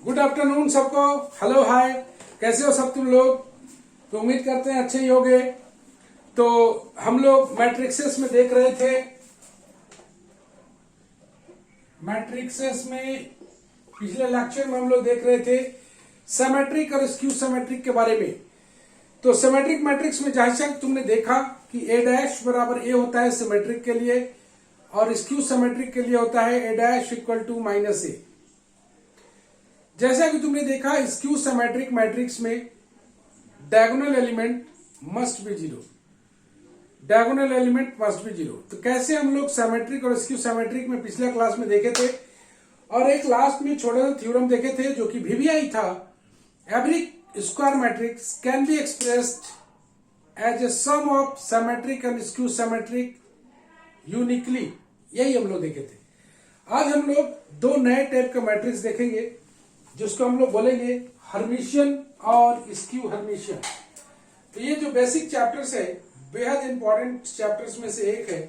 Good afternoon सबको। Hello hi, कैसे हो सब तुम लोग? तो उम्मीद करते हैं अच्छे ही होंगे। तो हम लोग मैट्रिक्सेस में देख रहे थे, मैट्रिक्सेस में पिछले लेक्चर में हम लोग देख रहे थे सिमेट्रिक और स्क्यू सिमेट्रिक के बारे में। तो सिमेट्रिक मैट्रिक्स में जहां तक तुमने देखा कि ए डैश बराबर ए होता है सिमेट्रिक के लिए, और स्क्यू सिमेट्रिक के लिए होता है ए डैश इक्वल टू माइनस ए। जैसा कि तुमने देखा स्क्यू सिमेट्रिक मैट्रिक्स में diagonal element must be zero, diagonal element must be zero. तो कैसे हम लोग सिमेट्रिक और स्क्यू सिमेट्रिक में पिछले क्लास में देखे थे, और एक लास्ट में छोटा सा थ्योरम देखे थे जो कि वीवीआई था। Every square matrix can be expressed as a sum of symmetric and skew symmetric uniquely, यही हम लोग देखे थे। आज हम लोग दो नए टाइप के मैट्रिक्स देखेंगे जिसको हम लोग बोलेंगे हर्मिशियन और स्क्यू हर्मिशियन। तो ये जो बेसिक चैप्टर्स है, बेहद इंपॉर्टेंट चैप्टर्स में से एक है।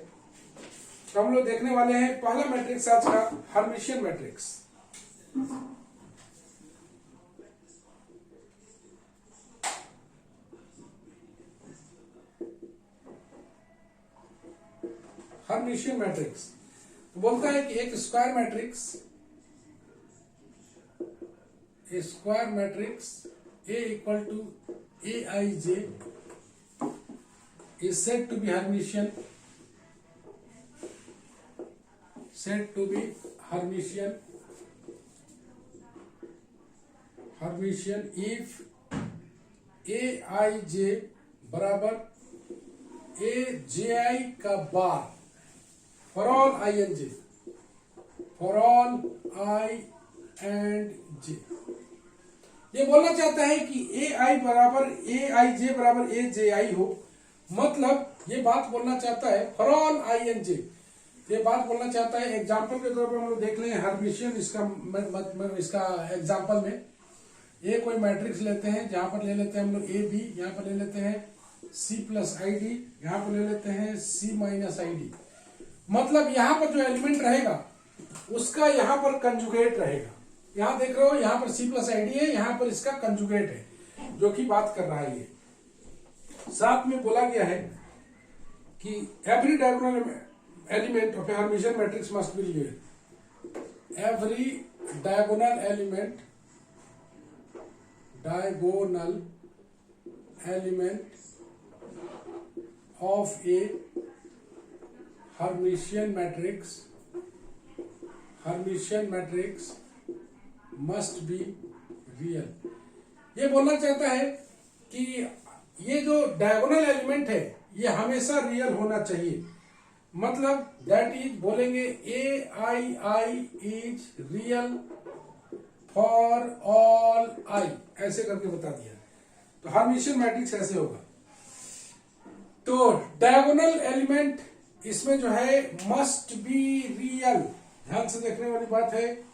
तो हम लोग देखने वाले हैं पहला मैट्रिक्स आज का हर्मिशियन मैट्रिक्स। हर्मिशियन मैट्रिक्स तो बोलता है कि एक square matrix A equal to Aij is said to be Hermitian, if Aij बराबर Aj का बार for all I and j। ये बोलना चाहता है कि Ai बराबर Aij बराबर Aj हो, मतलब ये बात बोलना चाहता है for all I and j। ये बात बोलना चाहता है। एग्जांपल के तौर पर हम लोग देख लेंगे हर्मिशियन। इसका एग्जांपल में ये कोई मैट्रिक्स लेते हैं, जहां पर ले लेते हैं हम लोग ए बी, यहाँ पर ले लेते हैं सी प्लस आई डी, यहाँ पर ले लेते हैं सी माइनस आई डी। मतलब यहाँ पर जो एलिमेंट रहेगा उसका यहाँ पर कंजुगेट रहेगा। यहाँ देख रहे हो, यहाँ पर सी प्लस आई डी है, यहाँ पर इसका कंजुगेट है जो कि बात कर रहा है। ये साथ में बोला गया है कि every diagonal element of A Hermitian matrix must be real. Every diagonal element of A Hermitian matrix must be real. ये बोलना चाहता है कि ये जो डायगोनल एलिमेंट है ये हमेशा रियल होना चाहिए। मतलब दैट इज बोलेंगे ai is real for all i, ऐसे करके बता दिया। तो हर्मिशियन मैट्रिक्स ऐसे होगा। तो डायगोनल एलिमेंट इसमें जो है मस्ट बी रियल, ध्यान से देखने वाली बात है।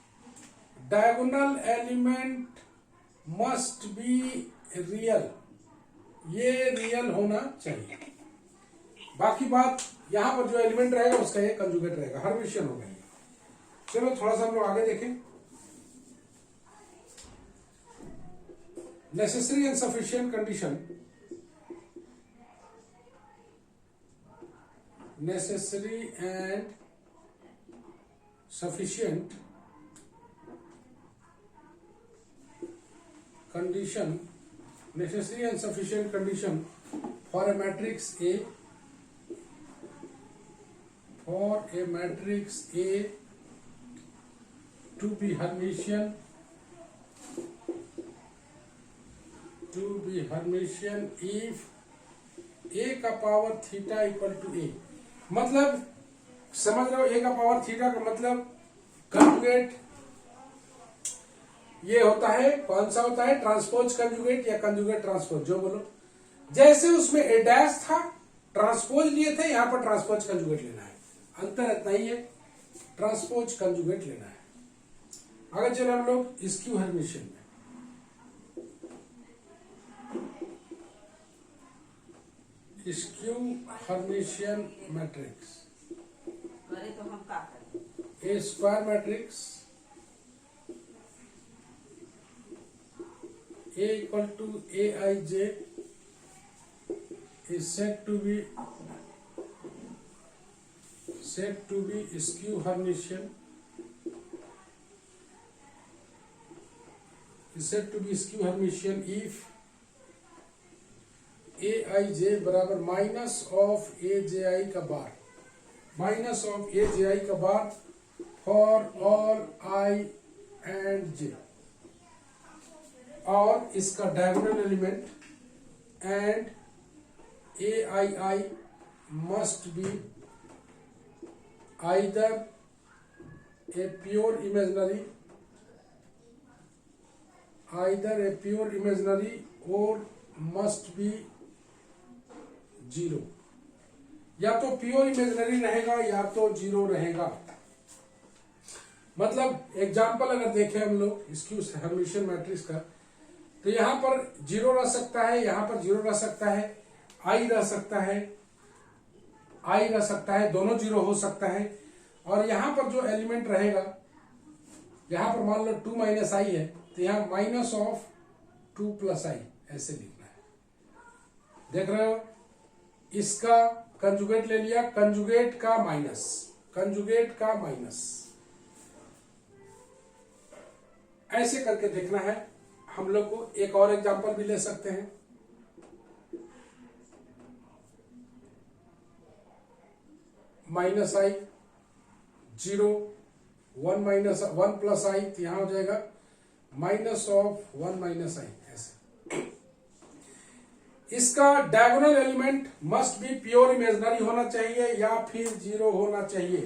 Diagonal element must be real, ये रियल होना चाहिए। बाकी बात यहां पर जो एलिमेंट रहेगा उसका ये कंजुगेट रहेगा, हर्मिशियन होगा ये। चलो थोड़ा सा हम लोग आगे देखें। Necessary and sufficient condition, necessary and sufficient condition for a matrix A to be Hermitian if A का power theta equal to A। मतलब समझ रहे हो, ए का पावर थीटा का मतलब कंजुगेट ये होता है, कौन सा होता है, ट्रांसपोज कंजुगेट या कंजुगेट ट्रांसपोज, जो बोलो। जैसे उसमें ए डैश था, ट्रांसपोज लिए थे, यहां पर ट्रांसपोज कंजुगेट लेना है। अंतर इतना ही है, ट्रांसपोज कंजुगेट लेना है। आगे चले हम लोग स्क्यू हर्मिशियन में। Skew Hermitian matrix A square matrix A equal to Aij is said to be skew Hermitian. Is said to be skew Hermitian if Aij बराबर माइनस ऑफ Aji का bar, minus of Aji का bar for all I and J, और इसका diagonal element and Aii must be either a pure imaginary or must be zero, या तो pure imaginary रहेगा या तो जीरो रहेगा। मतलब एग्जाम्पल अगर देखें हम लोग स्क्यू हर्मिटियन मैट्रिक्स का, तो यहां पर जीरो रह सकता है, यहां पर जीरो रह सकता है, आई रह सकता है, दोनों जीरो हो सकता है। और यहां पर जो एलिमेंट रहेगा, यहां पर मान लो 2 माइनस आई है, तो यहां माइनस ऑफ 2 प्लस आई ऐसे लिखना है। देख रहे हो, इसका कंजुगेट ले लिया, कंजुगेट का माइनस, ऐसे करके देखना है हम लोग को। एक और एग्जांपल भी ले सकते हैं, माइनस आई जीरो, 1 प्लस आई, तो यहां हो जाएगा माइनस ऑफ 1 माइनस आई ऐसे। इसका diagonal element must be pure imaginary होना चाहिए या फिर जीरो होना चाहिए।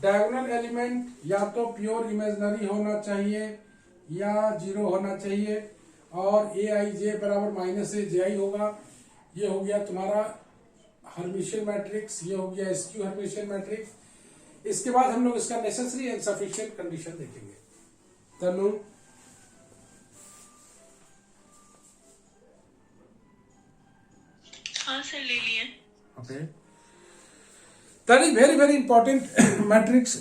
डायगोनल एलिमेंट या तो प्योर इमेजिनरी होना चाहिए या जीरो होना चाहिए, और Aij बराबर माइनस Ji होगा। ये हो गया तुम्हारा हर्मिटियन मैट्रिक्स, ये हो गया स्क्यू हर्मिटियन मैट्रिक्स। इसके बाद हम लोग इसका नेसेसरी एंड सफिशिएंट कंडीशन देखेंगे। तनु हाँ सर, ले लिए। Okay, that is very very important matrix,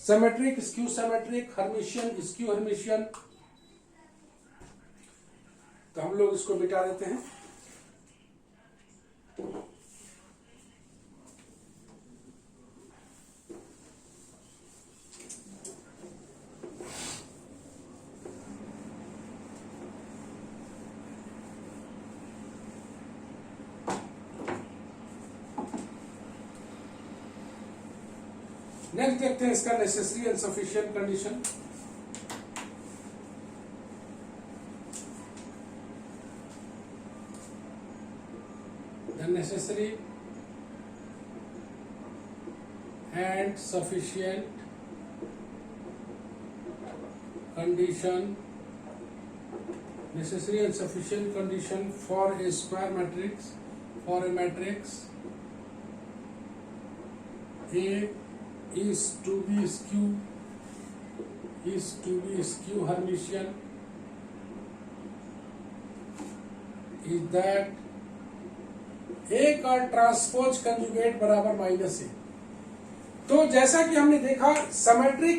symmetric, skew symmetric, Hermitian, skew Hermitian. तो हम लोग इसको मिटा देते हैं। नेक्स्ट देखते हैं इसका necessary and sufficient condition. The necessary and sufficient condition, necessary and sufficient condition for a square matrix, for a matrix A is to be skew Hermitian is that A का ट्रांसपोज कंजुगेट बराबर minus ए। तो जैसा कि हमने देखा, symmetric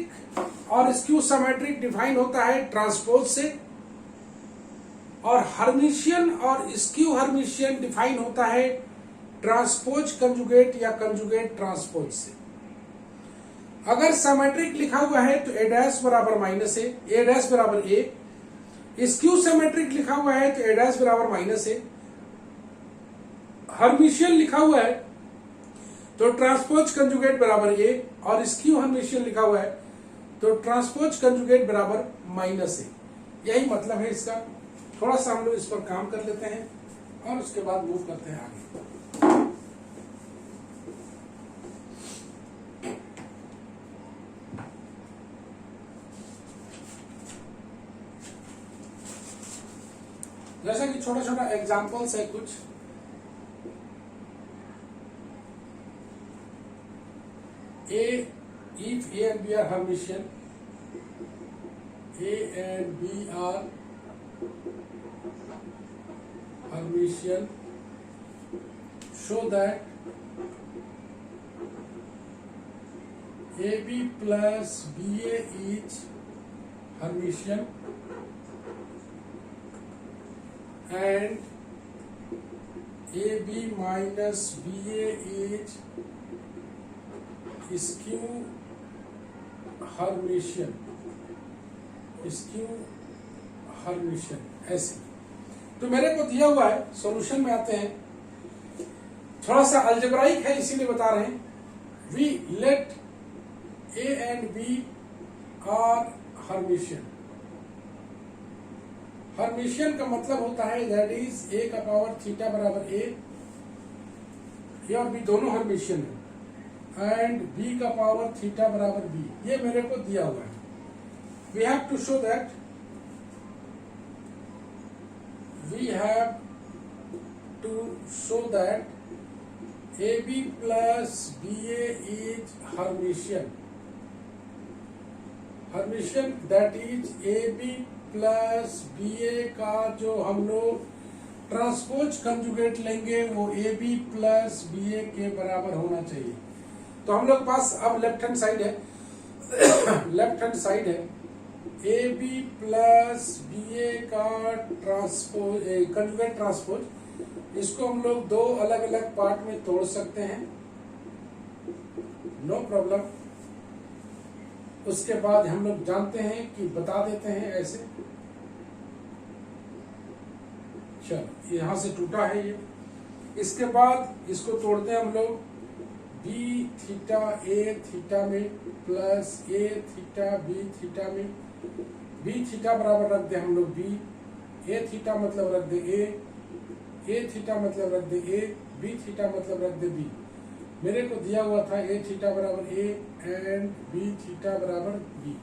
और skew symmetric define होता है ट्रांसपोज से, और हर्मिटियन और स्क्यू हर्मिटियन डिफाइन होता है ट्रांसपोज कंजुगेट या कंजुगेट ट्रांसपोज से। अगर सिमेट्रिक लिखा हुआ है तो ए डैश बराबर माइनस ए, ए डैश बराबर ए। स्क्यू सिमेट्रिक लिखा हुआ है तो ए डैश बराबर माइनस ए। हर्मिटियन लिखा हुआ है तो ट्रांसपोज कंजुगेट बराबर ए, और स्क्यू हर्मिटियन लिखा हुआ है तो ट्रांसपोज कंजुगेट बराबर माइनस ए। यही मतलब है इसका। थोड़ा सा हम लोग इस पर काम कर लेते हैं और उसके बाद मूव करते हैं आगे। जैसा कि छोटा छोटा एग्जाम्पल्स है कुछ। If A and B are Hermitian, A and B are Hermitian, show that AB plus BA is Hermitian and AB minus BA is skew Hermitian, ऐसे। तो मेरे को दिया हुआ है, सॉल्यूशन में आते हैं, थोड़ा सा अलजेब्राइक है इसीलिए बता रहे हैं। We let A and B are Hermitian. Hermitian का मतलब होता है दैट इज A का पावर थीटा बराबर A और B दोनों हर्मिशियन है, एंड B का पावर थीटा बराबर B, ये मेरे को दिया हुआ है। We have to show that AB plus BA is Hermitian, that is AB plus BA का जो हम लोग ट्रांसपोज कंजुगेट लेंगे वो AB plus BA के बराबर होना चाहिए। तो हम लोग पास अब लेफ्ट हैंड साइड है AB plus BA का ट्रांसपोज कंजुगेट ट्रांसपोज, इसको हम लोग दो अलग अलग पार्ट में तोड़ सकते हैं, नो प्रॉब्लम। उसके बाद हम लोग जानते हैं कि बता देते हैं ऐसे। चलो यहां से टूटा है ये, इसके बाद इसको तोड़ते हैं हम लोग B थीटा A थीटा में plus A theta B theta में। B थीटा बराबर रख दे हम लोग B, A थीटा मतलब रख दे A थीटा मतलब रख दे A, B थीटा मतलब रख दे B। मेरे को दिया हुआ था A थीटा बराबर A एंड B थीटा बराबर B।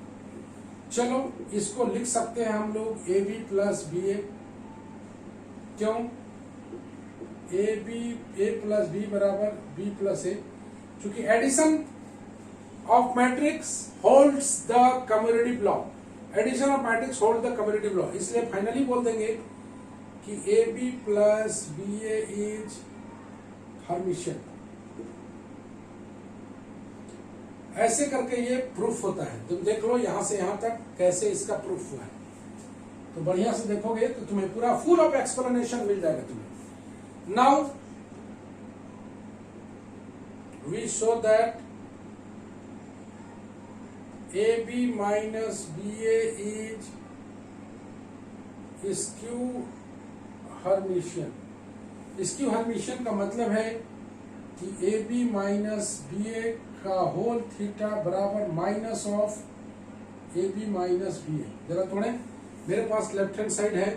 चलो इसको लिख सकते हैं हम लोग AB प्लस BA, क्यों? A प्लस B बराबर B प्लस A, क्योंकि addition of matrix holds the commutative law, addition of matrix hold the commutative law, इसलिए फाइनली बोल देंगे कि AB plus BA is Hermitian. ऐसे करके ये प्रूफ होता है। तुम देख लो यहां से यहां तक कैसे इसका प्रूफ हुआ है, तो बढ़िया से देखोगे तो तुम्हें पूरा फुल ऑफ एक्सप्लेनेशन मिल जाएगा तुम्हें। Now we show that AB minus BA is skew Hermitian. Skew Hermitian का मतलब है कि AB माइनस BA का होल थीटा बराबर minus of AB minus BA। जरा थोड़े मेरे पास लेफ्ट हैंड साइड है,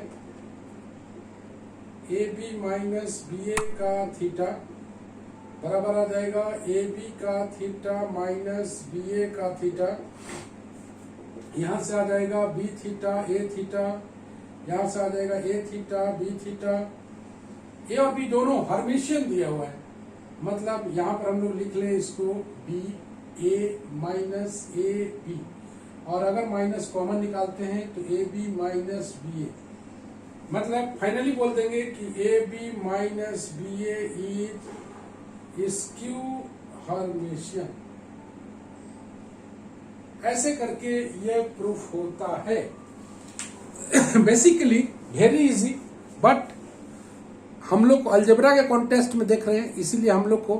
AB माइनस BA का थीटा बराबर आ जाएगा AB का थीटा माइनस BA का थीटा, यहां से आ जाएगा B थीटा A थीटा, यहां से आ जाएगा A theta B theta. A और B दोनों हर्मिशियन दिया हुआ है, मतलब यहां पर हम लोग लिख लें इसको B A minus A B, और अगर माइनस कॉमन निकालते हैं तो AB माइनस BA, मतलब फाइनली बोल देंगे कि AB minus BA is skew Hermitian. ऐसे करके ये प्रूफ होता है। बेसिकली वेरी इजी, बट हम लोग को अलजेब्रा के कॉन्टेस्ट में देख रहे हैं, इसीलिए हम लोग को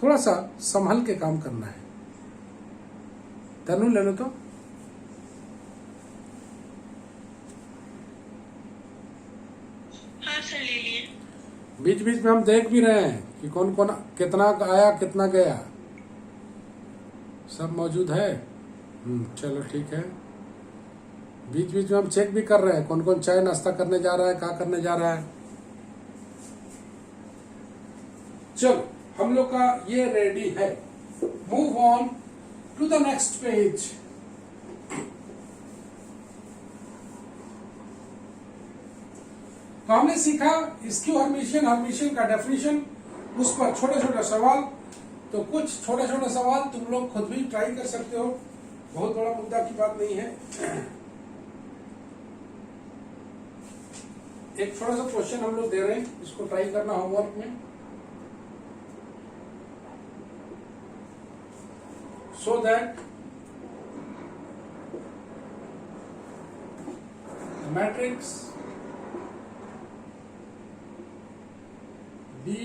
थोड़ा सा संभल के काम करना है। तनु ले लो तो। हाँ सर ले लिए। बीच बीच में हम देख भी रहे हैं कि कौन कौन कितना आया कितना गया, सब मौजूद है। चलो ठीक है। बीच बीच में हम चेक भी कर रहे हैं कौन कौन चाय नाश्ता करने जा रहा है, क्या करने जा रहा है। चलो हम लोग का ये रेडी है। Move on to the next page. तो हमने सीखा स्क्यू हर्मिशियन का डेफिनेशन, उस पर छोटे छोटे सवाल। तो कुछ छोटे छोटे सवाल तुम लोग खुद भी ट्राई कर सकते हो, बहुत बड़ा मुद्दा की बात नहीं है। एक छोटा सा क्वेश्चन हम लोग दे रहे हैं, इसको ट्राई करना होमवर्क में। so that the matrix D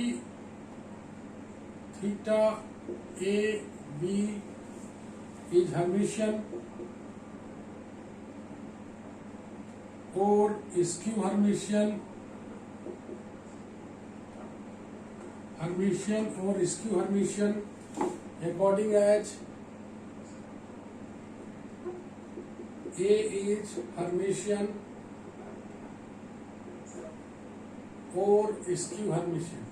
theta A B is Hermitian और स्क्यू हर्मिशियन और skew Hermitian according as A is Hermitian और skew Hermitian।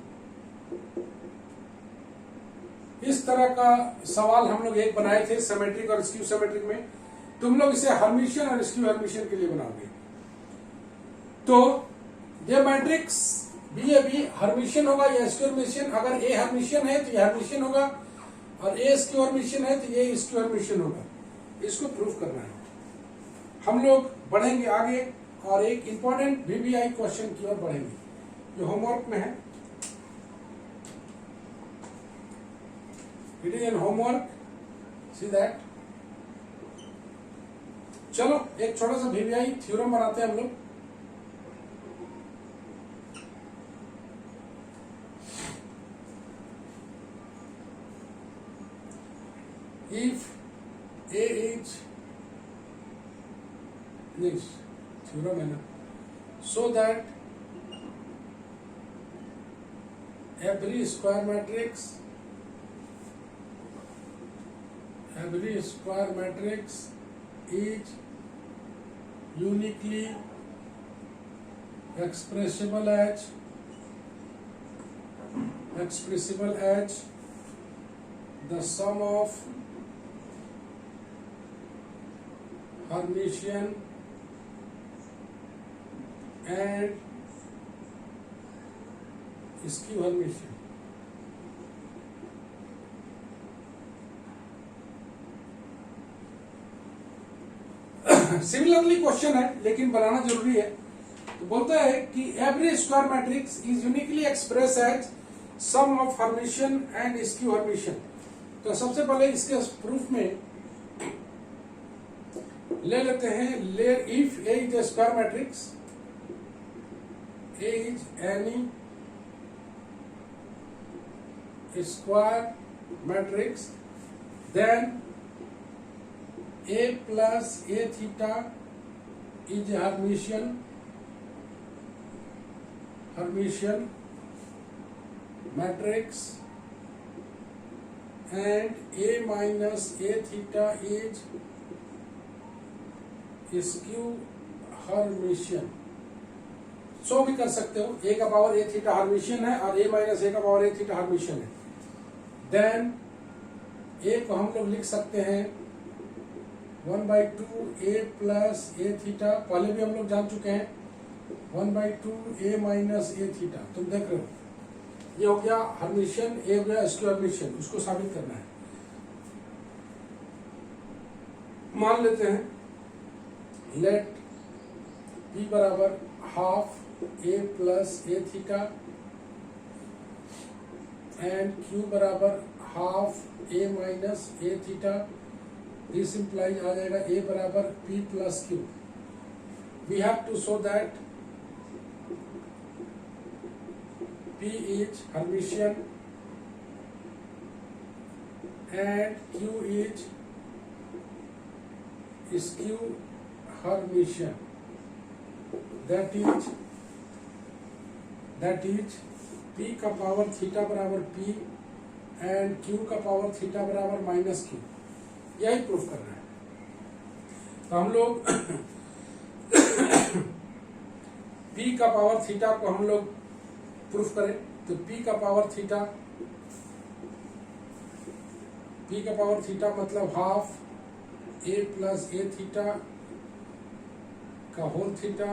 इस तरह का सवाल हम लोग एक बनाए थे सिमेट्रिक और स्क्यू सिमेट्रिक में। तुम लोग इसे हर्मिशियन और स्क्यू हर्मिशियन के लिए बनाओगे। तो ये matrix B A B Hermitian होगा या स्क्यू हर्मिशियन। अगर ए हर्मिशियन है तो ये हर्मिशियन होगा और ए स्क्यू हर्मिशियन है तो ये स्क्यू हर्मिशियन होगा। इसको प्रूफ करना है। हम लोग बढ़ेंगे आगे और एक इंपॉर्टेंट VBI क्वेश्चन की ओर बढ़ेंगे जो होमवर्क में है। It is an homework, see that. चलो एक छोटा सा VBI थ्योरम बनाते हैं हम लोग। If A is this theorem है ना, so that every square matrix is uniquely expressible as the sum of Hermitian and skew Hermitian। Similarly question है लेकिन बनाना जरूरी है। तो बोलता है कि every square matrix is uniquely express as sum of Hermitian and skew Hermitian. तो सबसे पहले इसके प्रूफ में ले लेते हैं ले if A is a square matrix, A is any square matrix then A plus A theta is hermitian matrix and A minus A theta is skew hermitian. So भी कर सकते हो, ए का पावर ए थीटा हर्मिशियन है और ए minus ए का power ए theta Hermitian है। Then ए को हम लोग लिख सकते हैं 1/2 ए प्लस ए थीटा, पहले भी हम लोग जान चुके हैं 1/2 ए माइनस ए थीटा। तुम देख रहे हो ये हो गया हर्मिशियन, ए हो गया स्क्यू हर्मिशियन। उसको साबित करना है। मान लेते हैं लेट P बराबर half A plus A theta and Q बराबर half A minus A theta. This implies आ जाएगा A बराबर P plus Q। We have to show that P is hermitian and Q is skew Hermitian। that is P का power theta बराबर P and Q का power theta बराबर minus Q। यही proof करना है। तो हम लोग P का पावर थीटा को हम लोग प्रूफ करें तो P का पावर थीटा मतलब half A plus A theta का whole theta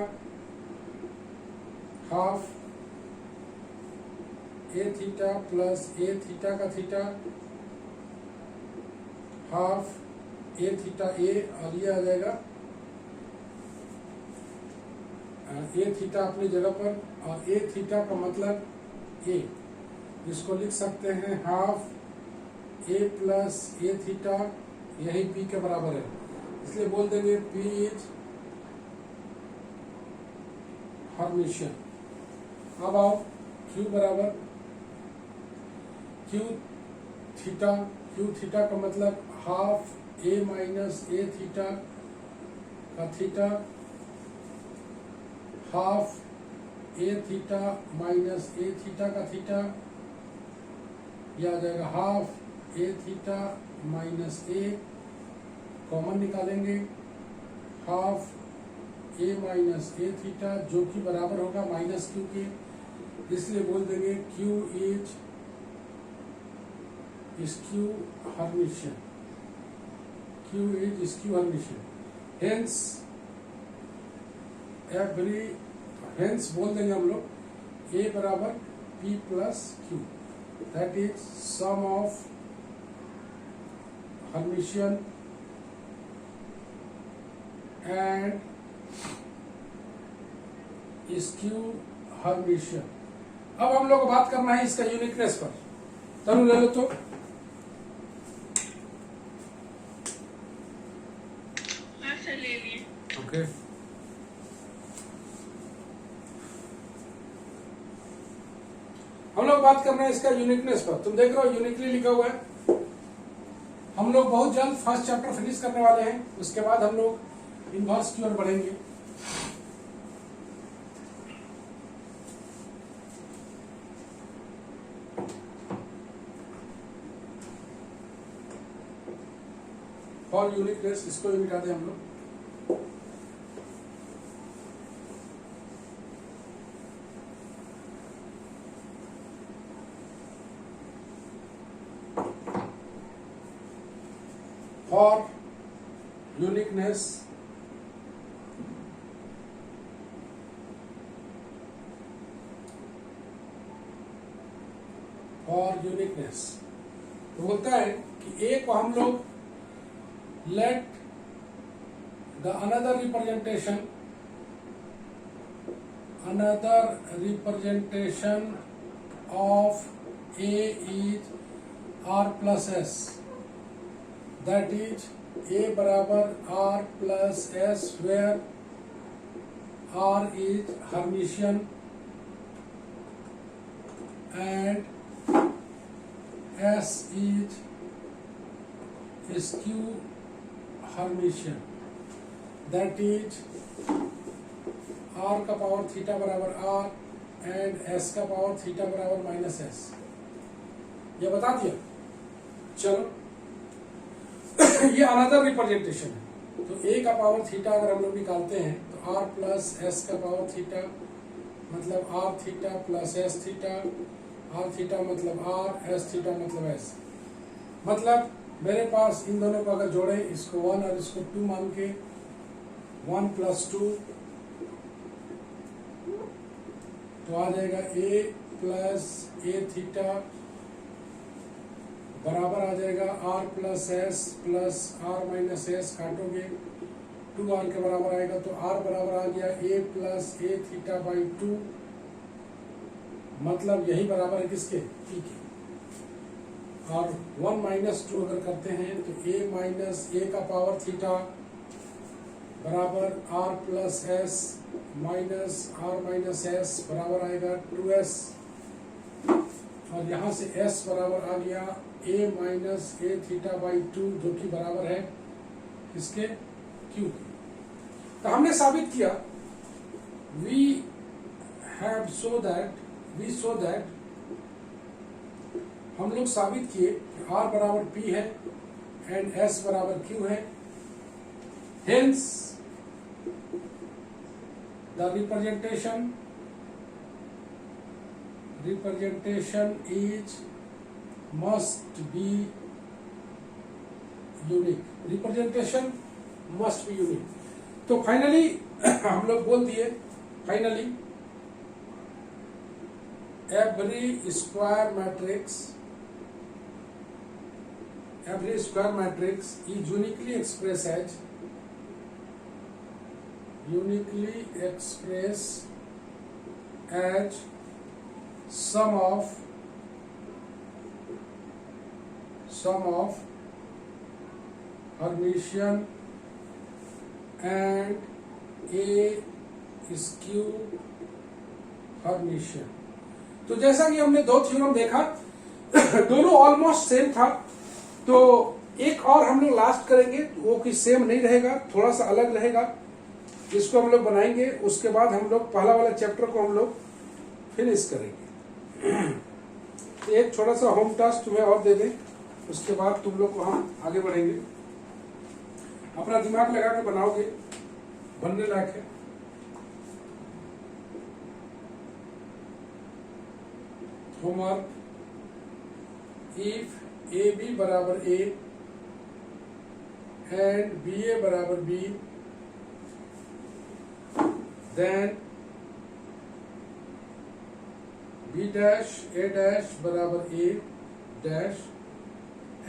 half A theta plus A theta का थीटा हाफ ए थीटा ए और ये आ जाएगा ए थीटा अपनी जगह पर और ए थीटा का मतलब ए। इसको लिख सकते हैं half A plus A theta, यही पी के बराबर है इसलिए बोल देंगे पी इज हर्मिशियन। अब आओ Q बराबर क्यू थीटा, क्यू थीटा का मतलब half A minus A theta का theta, half A theta minus A theta का थीटा, यह आ जाएगा हाफ ए थीटा माइनस ए, कॉमन निकालेंगे, half A minus A theta जो कि बराबर होगा माइनस क्यू के, इसलिए बोल देंगे Q is skew Hermitian, Q is skew Hermitian, hence every, hence बोल देंगे हम लोग ए बराबर P plus Q, that is sum of Hermitian and skew Hermitian. अब हम लोग बात करना है इसका यूनिकनेस पर। तनु ले लो तो। ले लिए। ओके, हम लोग बात कर रहे हैं इसका यूनिकनेस पर। तुम देख रहे हो यूनिकली लिखा हुआ है। हम लोग बहुत जल्द फर्स्ट चैप्टर फिनिश करने वाले हैं, उसके बाद हम लोग इनवर्स की ओर बढ़ेंगे। फॉर यूनिकनेस इसको भी मिटा दें हम लोग। For uniqueness, तो बोलता है कि ए को हम लोग let the another representation of A is R plus S, that is A बराबर R plus S, where R is Hermitian and S is skew Hermitian, that is R का पावर थीटा बराबर R एंड S का power theta बराबर minus S। ये बता दिया। चलो ये अनदर रिप्रेजेंटेशन है। तो A का पावर थीटा अगर हम लोग निकालते हैं तो R प्लस S का पावर थीटा मतलब R theta plus S theta, R theta मतलब R, S थीटा मतलब S। मतलब मेरे पास इन दोनों को अगर जोड़े, इसको 1 और इसको 2 मान के 1 प्लस 2 तो आ जाएगा A प्लस ए थीटा बराबर आ जाएगा R plus S plus R minus S, काटोगे 2R के बराबर आएगा तो R बराबर आ गया A plus A theta by 2, मतलब यही बराबर है किसके, P के। और 1 माइनस 2 अगर करते हैं तो A माइनस ए का पावर थीटा बराबर R plus S minus R minus S बराबर आएगा 2S, और यहाँ से S बराबर आ गया A minus A theta by 2 जो कि बराबर है किसके, Q। तो हमने साबित किया, we show that हम लोग साबित किए R बराबर P है एंड S बराबर Q है। Hence the representation is must be unique, representation must be unique। तो फाइनली हम लोग बोल दिए, finally every square matrix is uniquely expressed as sum of Hermitian and A skew Hermitian। तो जैसा कि हमने दो थ्योरम देखा दोनों ऑलमोस्ट सेम था। तो एक और हम लोग लास्ट करेंगे, वो कि सेम नहीं रहेगा, थोड़ा सा अलग रहेगा, इसको हम लोग बनाएंगे। उसके बाद हम लोग पहला वाला चैप्टर को हम लोग फिनिश करेंगे। एक छोटा सा होम टास्क तुम्हें और दे दें, उसके बाद तुम लोग को हम आगे बढ़ेंगे। अपना दिमाग लगा के बनाओगे, बनने लायक है। होमवर्क, इफ ए बी बराबर ए एंड बी ए बराबर B, then B dash A dash बराबर A dash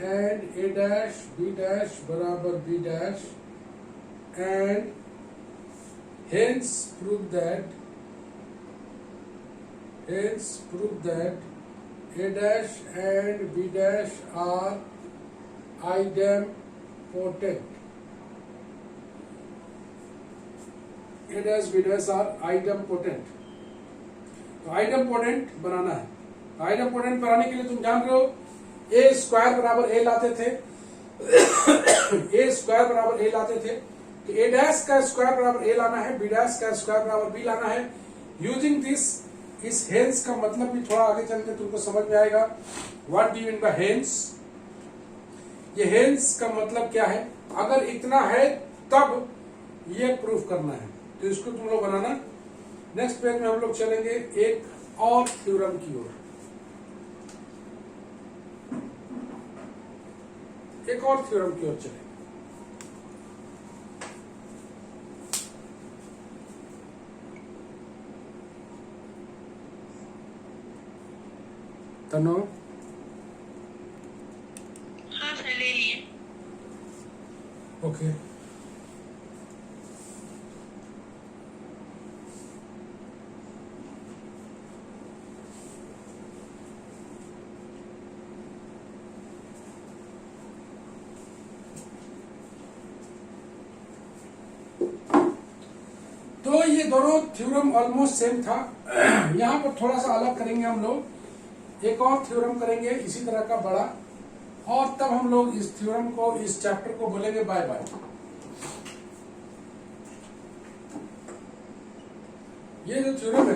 and A dash B dash बराबर B dash, and hence prove that a dash and b dash are idempotent. A dash b dash are idempotent. तो idempotent बनाना है। idempotent बनाने के लिए तुम जान रहे हो a स्क्वायर बराबर a लाते थे a स्क्वायर बराबर a लाते थे, तो a डैश का स्क्वायर बराबर a लाना है, b डैश का स्क्वायर बराबर b लाना है। यूजिंग दिस, इस हेंस का मतलब भी थोड़ा आगे चलकर तुमको समझ में आएगा। What do you mean by hence? ये हेंस का मतलब क्या है? अगर इतना है तब ये प्रूफ करना है, तो इसको तुम लोग बनाना। नेक्स्ट पेज में हम लोग चलेंगे एक और थ्योरम की ओर, एक और थ्योरम की ओर चलेंगे। तनो, हाँ सर ले लिए। ओके। तो ये दोनों थ्योरम ऑलमोस्ट सेम था। यहाँ पर थोड़ा सा अलग करेंगे हम लोग, एक और थ्योरम करेंगे इसी तरह का बड़ा, और तब हम लोग इस थ्योरम को, इस चैप्टर को बोलेंगे बाय बाय। ये जो थ्योरम है,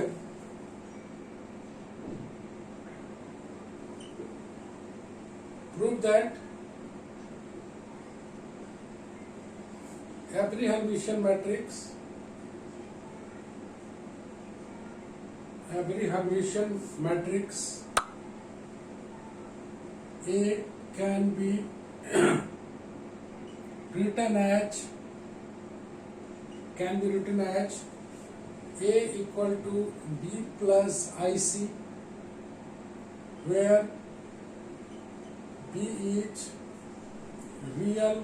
prove that every Hermitian matrix A can be written as A equal to B plus IC, where B is real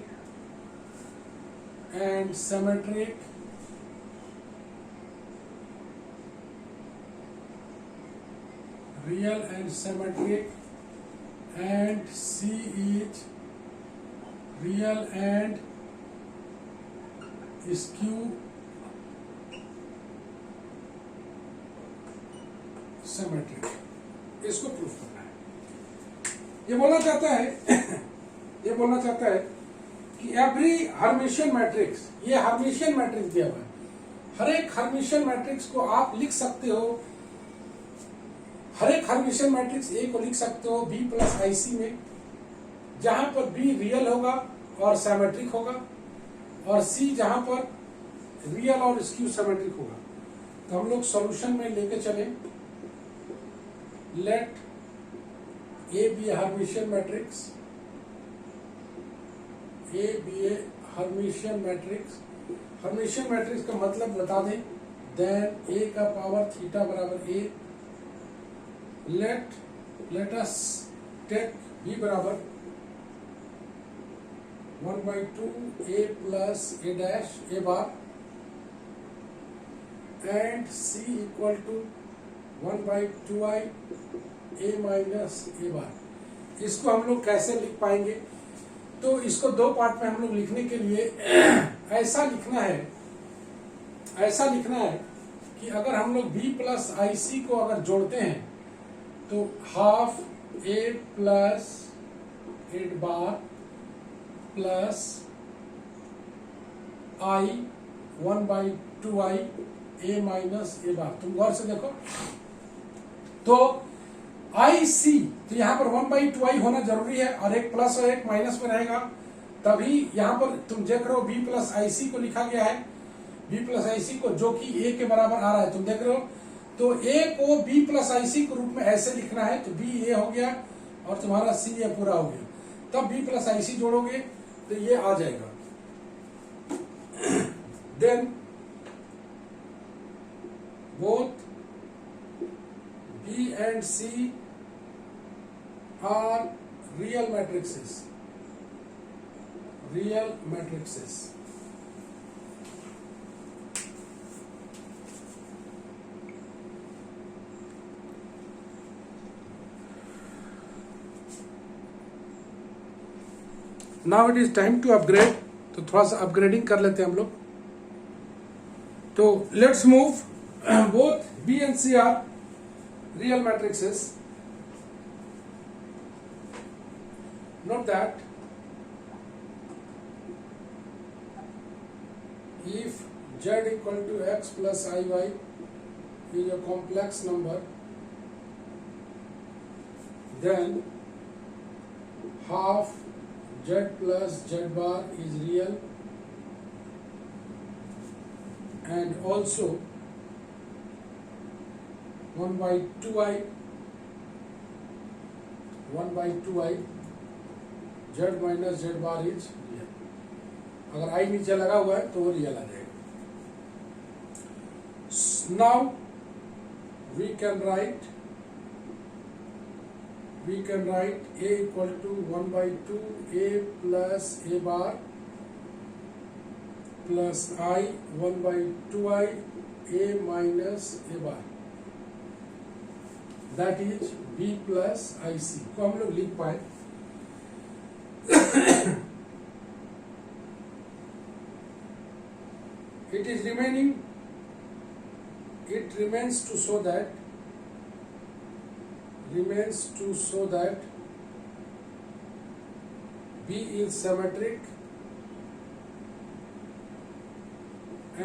and symmetric, and C is real and skew symmetric। इसको proof करना है। ये बोलना चाहता है कि every Hermitian matrix, ये Hermitian matrix दिया हुआ है, हर एक हर्मिशियन मैट्रिक्स को आप लिख सकते हो, हर एक हर्मिशियन मैट्रिक्स ए को लिख सकते हो B प्लस IC में, जहां पर B रियल होगा और सिमेट्रिक होगा, और C जहां पर रियल और स्क्यू सिमेट्रिक होगा। तो हम लोग सॉल्यूशन में लेके चले, late A be a Hermitian matrix, A be a Hermitian matrix। Hermitian matrix का मतलब बता दें, देन A का पावर थीटा बराबर A। let us take B बराबर 1/2 A plus A dash A bar and C equal to 1/2I A minus A bar। इसको हम लोग कैसे लिख पाएंगे? तो इसको दो पार्ट में हम लोग लिखने के लिए ऐसा लिखना है कि अगर हम लोग B प्लस IC को अगर जोड़ते हैं तो half A plus 8 bar plus I 1/2i A minus ए बार। तुम गौर से देखो तो आई सी, तो यहां पर 1/2i होना जरूरी है और एक प्लस और एक माइनस में रहेगा, तभी यहां पर तुम देख रहे हो बी प्लस आई सी को लिखा गया है, बी प्लस आई सी को, जो कि ए के बराबर आ रहा है, तुम देख रहे हो। तो ए को बी प्लस आई सी के रूप में ऐसे लिखना है, तो बी ए हो गया और तुम्हारा सी ए पूरा हो गया, तब बी प्लस आई सी जोड़ोगे तो ये आ जाएगा। Then both B and C are real matrices, real matrices. Now it is time to upgrade, तो थोड़ा सा अपग्रेडिंग कर लेते हैं हम लोग। तो let's move, both B and C are real matrices. Note that if z equal to x plus iy is a complex number, then half z plus z bar is real, and also 1/2i z minus z bar is real। अगर आई नीचे लगा हुआ है तो वो real आ जाएगा। Now we can write a equal to 1/2 a plus a bar plus i 1/2i a minus a bar, that is b plus I C को हम लोग लिख पाए। It remains to show that B is symmetric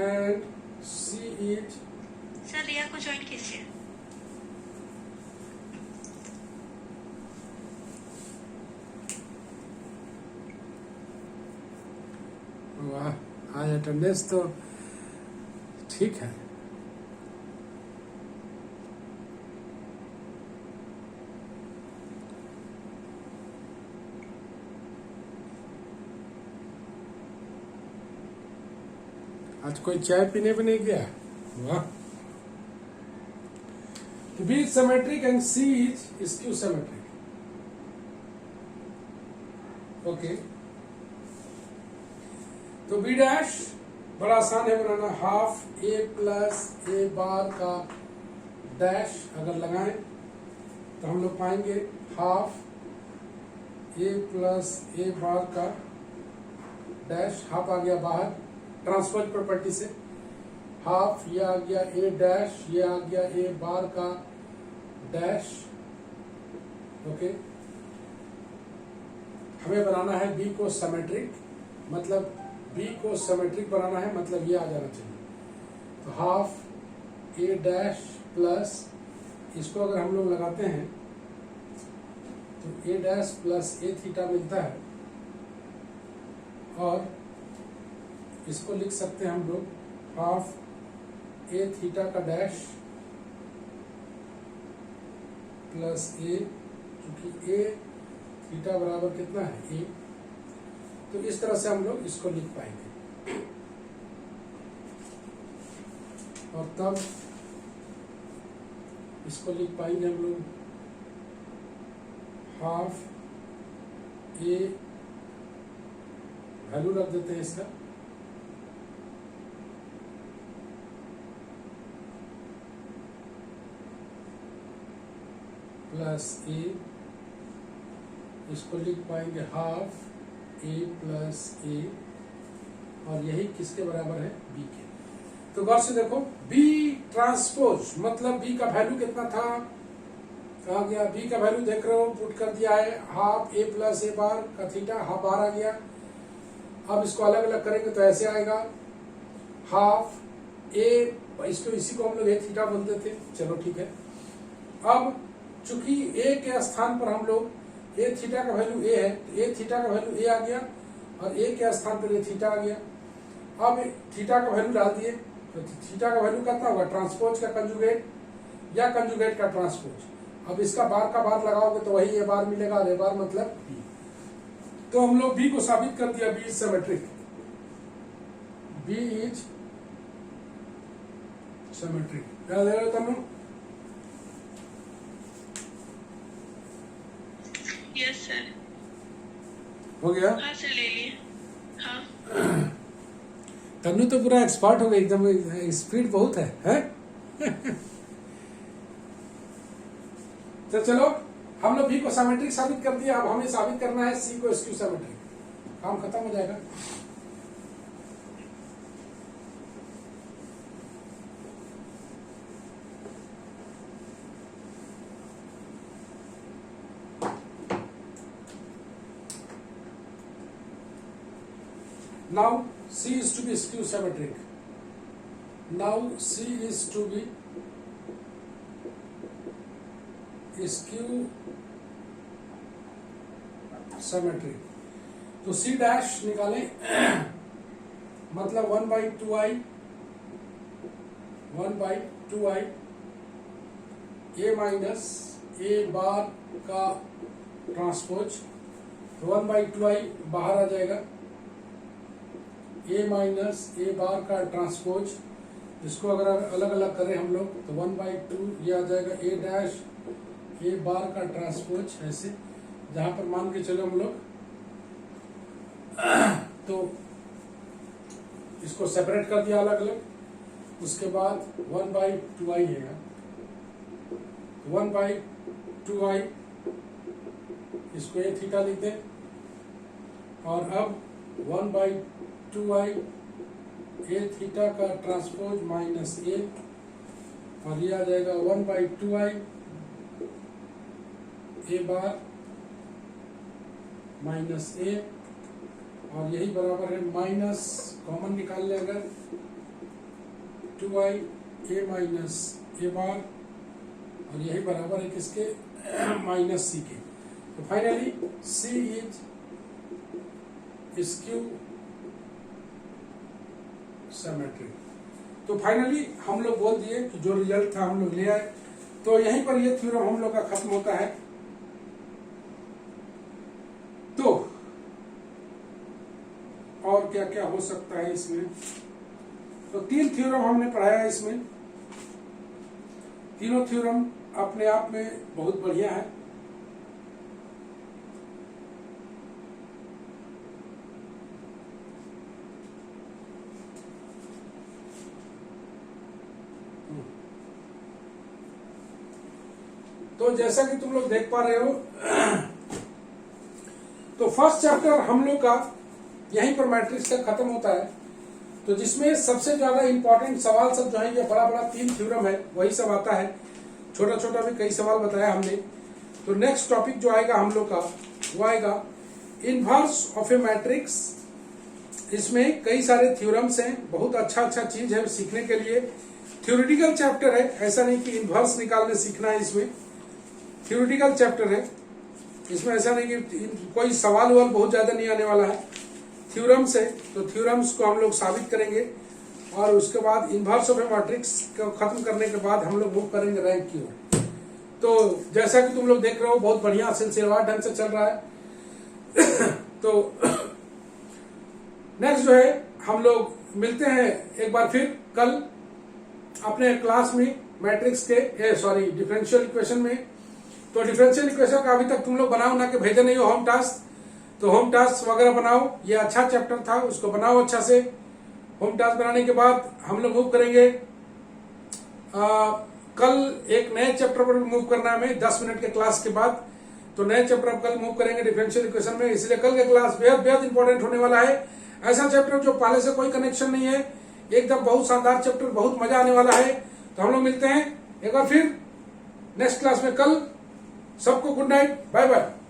and C is, sir Riya को join कीजिए। वाह, आज attendance तो ठीक है। आज कोई चाय पीने भी नहीं गया, वाह। तो B is symmetric and C is skew symmetric. Okay, तो बी डैश बड़ा आसान है बनाना, हाफ ए प्लस ए बार का डैश अगर लगाएं तो हम लोग पाएंगे हाफ ए प्लस ए बार का डैश, हाफ आ गया बाहर ट्रांसफर प्रॉपर्टी से, हाफ ये आ गया ए डैश, ये आ गया ए बार का डैश। ओके, हमें बनाना है बी को सिमेट्रिक, मतलब बी को सिमेट्रिक बनाना है, मतलब ये आ जाना चाहिए। तो हाफ ए डैश प्लस, इसको अगर हम लोग लगाते हैं तो ए डैश प्लस ए थीटा मिलता है, और इसको लिख सकते हैं हम लोग हाफ ए थीटा का डैश प्लस ए, क्योंकि ए थीटा बराबर कितना है ए, तो इस तरह से हम लोग इसको लिख पाएंगे। और तब इसको लिख पाएंगे हम लोग हाफ ए, वैल्यू रख देते हैं इसका, प्लस ए, इसको लिख पाएंगे हाफ ए प्लस ए, और यही किसके बराबर है बी के। तो गौर से देखो बी ट्रांसपोज मतलब बी का वैल्यू कितना था कहा गया बी का वैल्यू देख रहे हो, पुट कर दिया है हाफ ए प्लस ए बार का थीटा, हाफ बार आ गया। अब इसको अलग अलग करेंगे तो ऐसे आएगा हाफ ए, इसको इसी को हम लोग ए थीटा बोलते थे, चलो ठीक है। अब चूंकि ए के स्थान पर हम लोग ए थीटा का वैल्यू ए है, तो ए थीटा का वैल्यू ए आ गया और ए के स्थान पर ए थीटा आ गया। अब थीटा का वैल्यू डाल दिए तो थीटा का वैल्यू कितना होगा, ट्रांसपोज का कंजुगेट या कंजुगेट का ट्रांसपोज। अब इसका बार का बार लगाओगे तो वही ए बार मिलेगा, और ए बार मतलब बी। तो हम लोग बी को साबित कर दिया, B is symmetric, B is symmetric. याद है तनु? Yes sir. हो गया? हाँ सर, ले लिए। हाँ तनु तो पूरा एक्सपर्ट हो गई एकदम, स्पीड बहुत है? तो चलो हम लोग बी को सिमेट्रिक साबित कर दिया। अब हमें साबित करना है सी को स्क्यू सिमेट्रिक, काम खत्म हो जाएगा। Now C is to be skew symmetric. Now C is to be skew symmetric. तो C डैश निकालें मतलब 1/2i a माइनस a बार का ट्रांसपोज, तो 1/2i बाहर आ जाएगा, a माइनस ए बार का ट्रांसपोज। इसको अगर अलग अलग करें हम लोग तो 1/2 ये आ जाएगा a डैश ए बार का ट्रांसपोज, ऐसे जहां पर मान के चलो हम लोग तो इसको सेपरेट कर दिया अलग अलग। उसके बाद 1/2i है, 1/2i इसको ए थीटा लिखते हैं, और अब 1/2i ए थीटा का ट्रांसपोज माइनस ए, और ये आ जाएगा 1/2i ए बार माइनस ए, और यही बराबर है माइनस कॉमन निकाल ले अगर 2i ए माइनस ए बार, और यही बराबर है किसके, माइनस सी के। तो finally C is skew symmetric. तो फाइनली हम लोग बोल दिए कि जो रिजल्ट था हम लोग ले आए। तो यहीं पर ये थ्योरम हम लोग का खत्म होता है। तो और क्या क्या हो सकता है इसमें, तो 3 थ्योरम हमने पढ़ाया है इसमें। तीनों थ्योरम अपने आप में बहुत बढ़िया है। तो जैसा कि तुम लोग देख पा रहे हो, तो फर्स्ट चैप्टर हम लोग का यहीं पर मैट्रिक्स का खत्म होता है। तो जिसमें सबसे ज्यादा इंपॉर्टेंट सवाल सब जो है, ये बड़ा बड़ा 3 थ्योरम है वही सब आता है, छोटा छोटा भी कई सवाल बताया हमने। तो नेक्स्ट टॉपिक जो आएगा हम लोग का वो आएगा इनवर्स ऑफ ए मैट्रिक्स। इसमें कई सारे थ्योरम्स हैं, बहुत अच्छा चीज है सीखने के लिए। थ्योरेटिकल चैप्टर है, ऐसा नहीं कि इनवर्स निकालने सीखना है, इसमें थ्योरेटिकल चैप्टर है। इसमें ऐसा नहीं कि कोई सवाल वाल बहुत ज्यादा नहीं आने वाला है, थ्योरम्स है। तो थ्योरम्स को हम लोग साबित करेंगे, और उसके बाद इनवर्स ऑफ ए मैट्रिक्स को खत्म करने के बाद हम लोग मूव करेंगे रैंक की ओर। तो जैसा कि तुम लोग देख रहे हो बहुत बढ़िया सिलसिलेवार ढंग से चल रहा है। तो नेक्स्ट जो है हम लोग मिलते हैं एक बार फिर कल अपने क्लास में मैट्रिक्स के डिफरेंशियल इक्वेशन में। तो डिफरेंशियल इक्वेशन का अभी तक तुम लोग बनाओ ना कि भेजे नहीं हो होम टास्क, तो होम टास्क वगैरह बनाओ। ये अच्छा चैप्टर था, उसको बनाओ अच्छा से। होम टास्क बनाने के बाद हम लोग मूव करेंगे कल एक नए चैप्टर पर मूव करना है हमें 10 मिनट के क्लास के बाद। तो नए चैप्टर कल मूव करेंगे डिफरेंशियल इक्वेशन में, इसलिए कल के क्लास बेहद बेहद इंपॉर्टेंट होने वाला है। ऐसा चैप्टर जो पहले से कोई कनेक्शन नहीं है, एकदम बहुत शानदार चैप्टर, बहुत मजा आने वाला है। तो हम लोग मिलते हैं एक बार फिर नेक्स्ट क्लास में कल। सबको गुड नाइट, बाय बाय।